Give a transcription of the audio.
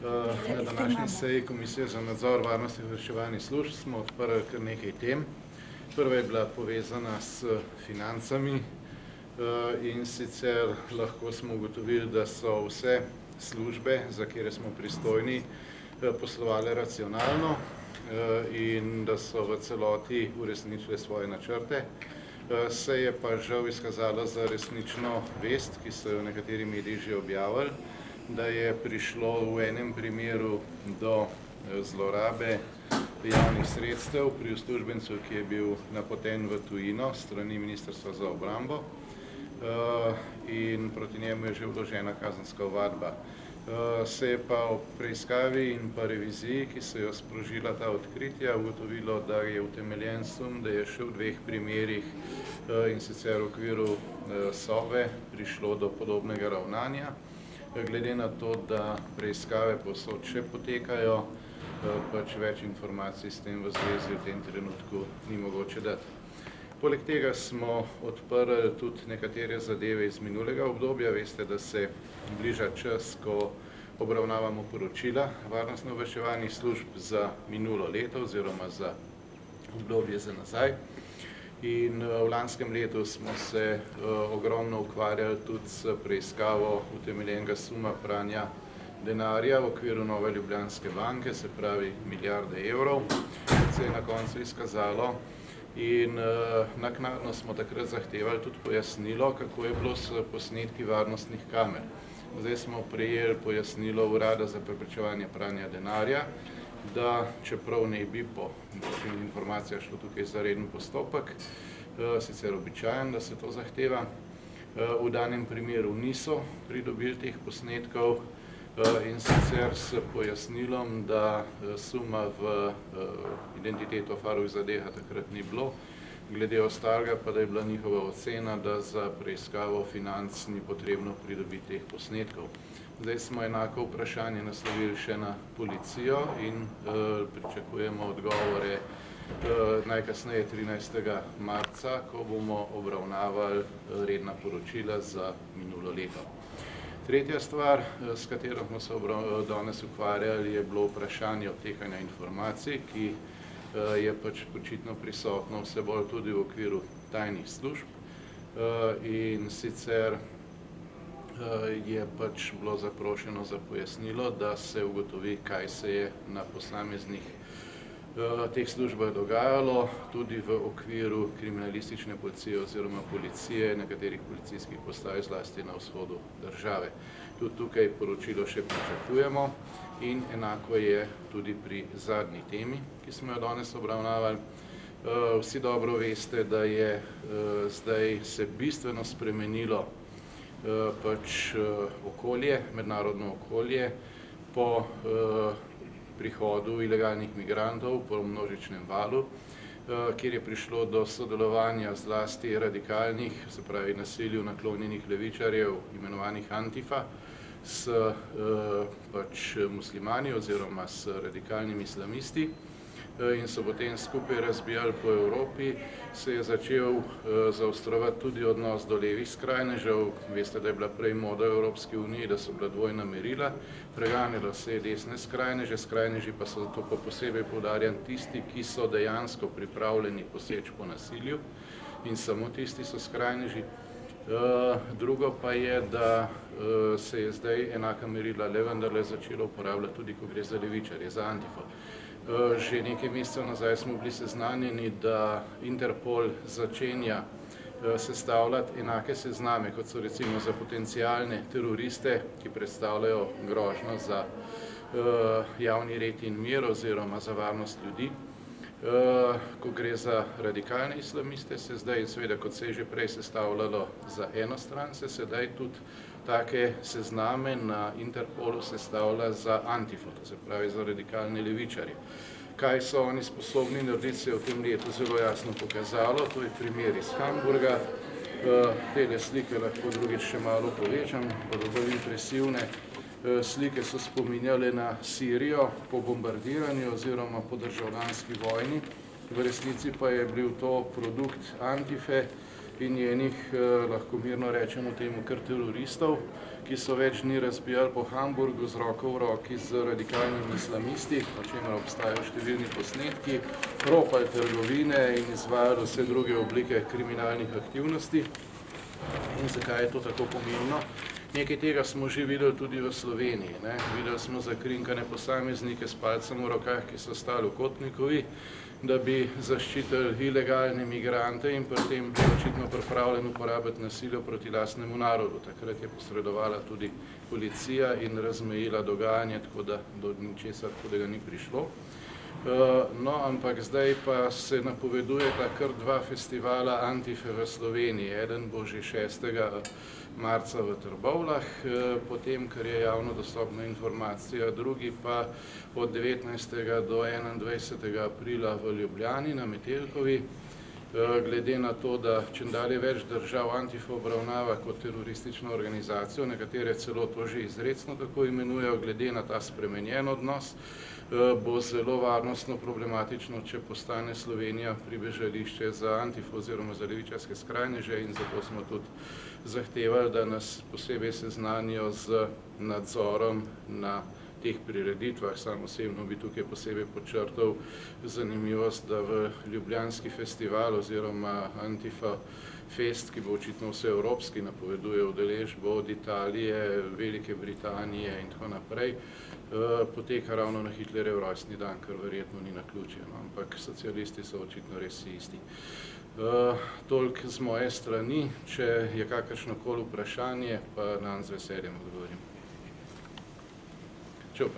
Na današnji seji Komisije za nadzor varnostnih in obveščevalnih služb smo odprli kar nekaj tem. Prva je bila povezana s financami in sicer lahko smo ugotovili, da so vse službe, za katere smo pristojni, poslovale racionalno in da so v celoti uresničile svoje načrte. Se je pa žal izkazala za resnično vest, ki so jo nekateri mediji že objavili, da je prišlo v enem primeru do zlorabe javnih sredstev pri uslužbencu, ki je bil napoten v tujino strani Ministrstva za obrambo in proti njemu je že vložena kazenska ovadba. Se je pa ob preiskavi in pa reviziji, ki so jo sprožila ta odkritja, ugotovilo, da je utemeljen sum, da je še v dveh primerih in sicer v okviru Sove prišlo do podobnega ravnanja. Glede na to, da preiskave povsod še potekajo, pač več informacij s tem v zvezi v tem trenutku ni mogoče dati. Poleg tega smo odprli tudi nekatere zadeve iz minulega obdobja. Veste, da se bliža čas, ko obravnavamo poročila varnostno-obveščevalnih služb za minulo leto oziroma za obdobje za nazaj. In v lanskem letu smo se ogromno ukvarjali tudi s preiskavo utemeljenega suma pranja denarja v okviru Nove Ljubljanske banke, se pravi milijarde evrov, kot se je na koncu izkazalo. In naknadno smo takrat zahtevali tudi pojasnilo, kako je bilo s posnetki varnostnih kamer. Zdaj smo prejeli pojasnilo Urada za preprečevanje pranja denarja, da čeprav ne bi po informacijah šlo tukaj za reden postopek, sicer običajen, da se to zahteva, v danem primeru niso pridobili teh posnetkov in sicer s pojasnilom, da suma v identiteto Farrokh Zadeha takrat ni bilo, glede ostalega pa da je bila njihova ocena, da za preiskavo financ ni potrebno pridobiti teh posnetkov. Zdaj smo enako vprašanje naslovili še na policijo in pričakujemo odgovore najkasneje 13. marca, ko bomo obravnavali redna poročila za minulo leto. Tretja stvar, s katero smo se danes ukvarjali, je bilo vprašanje odtekanja informacij, ki je pač očitno prisotno vse bolj tudi v okviru tajnih služb in sicer je pač bilo zaprošeno za pojasnilo, da se ugotovi, kaj se je na posameznih teh službah dogajalo, tudi v okviru kriminalistične policije oziroma policije nekaterih policijskih postaj zlasti na vzhodu države. Tudi tukaj poročilo še pričakujemo in enako je tudi pri zadnji temi, ki smo jo danes obravnavali. Vsi dobro veste, da je zdaj se bistveno spremenilo pač okolje, mednarodno okolje po prihodu ilegalnih migrantov po množičnem valu, kjer je prišlo do sodelovanja zlasti radikalnih, se pravi nasilju naklonjenih levičarjev, imenovanih Antifa, s pač muslimani oziroma s radikalnimi islamisti in so potem skupaj razbijali po Evropi, se je začel zaostrovati tudi odnos do levih skrajnežev. Veste, da je bila prej moda v Evropski uniji, da so bila dvojna merila, preganjalo se je desne skrajneže, skrajneži pa so zato pa posebej poudarjeni tisti, ki so dejansko pripravljeni poseči po nasilju in samo tisti so skrajneži. Drugo pa je, da se je zdaj enaka merila le vendarle začelo uporabljati tudi, ko gre za levičarje, za Antifo. Že nekaj mesecev nazaj smo bili seznanjeni, da Interpol začenja sestavljati enake sezname, kot so recimo za potencialne teroriste, ki predstavljajo grožnjo za javni red in mir oziroma za varnost ljudi. Ko gre za radikalne islamiste, se zdaj, in seveda, kot se je že prej sestavljalo za eno stran, se sedaj tudi take sezname na Interpolu sestavlja za Antifo, to se pravi za radikalne levičarje. Kaj so oni sposobni narediti, se je v tem letu zelo jasno pokazalo, to je primer iz Hamburga. Tele slike lahko drugič še malo povečam, bodo bolj impresivne. Slike so spominjale na Sirijo po bombardiranju oziroma po državljanski vojni. V resnici pa je bil to produkt Antife, in njenih, lahko mirno rečemo temu, kar teroristov, ki so več dni razbijali po Hamburgu z roko v roki z radikalnimi islamisti, o čemer obstajajo številni posnetki, ropali trgovine in izvajali vse druge oblike kriminalnih aktivnosti. In zakaj je to tako pomembno? Nekaj tega smo že videli tudi v Sloveniji. Videli smo zakrinkane posameznike s palcem v rokah, ki so stali v Kotnikovi, da bi zaščitili ilegalne migrante in pri tem bi očitno pripravljen uporabiti nasilje proti lastnemu narodu. Takrat je posredovala tudi policija in razmejila dogajanje, tako da do ničesar hudega ni prišlo. No, ampak zdaj pa se napovedujeta kar dva festivala Antife v Sloveniji. Eden bo že 6. marca v Trbovljah, potem, kar je javno dostopna informacija, drugi pa od 19. do 21. aprila v Ljubljani na Metelkovi. Glede na to, da čedalje več držav Antifo obravnava kot teroristično organizacijo, nekatere celo to že izrecno tako imenujejo, glede na ta spremenjen odnos, bo zelo varnostno problematično, če postane Slovenija pribežališče za Antifo oziroma za levičarske skrajneže, in zato smo tudi zahtevali, da nas posebej seznanijo z nadzorom na teh prireditvah. Sam osebno bi tukaj posebej podčrtal zanimivost, da v ljubljanski festival oziroma Antifa Fest, ki bo očitno vseevropski, napoveduje udeležbo od Italije, Velike Britanije in tako naprej, poteka ravno na Hitlerjev rojstni dan, kar verjetno ni naključje, no, ampak socialisti so očitno res isti. Toliko z moje strani, če je kakršnokoli vprašanje, pa nanj z veseljem odgovorim. Če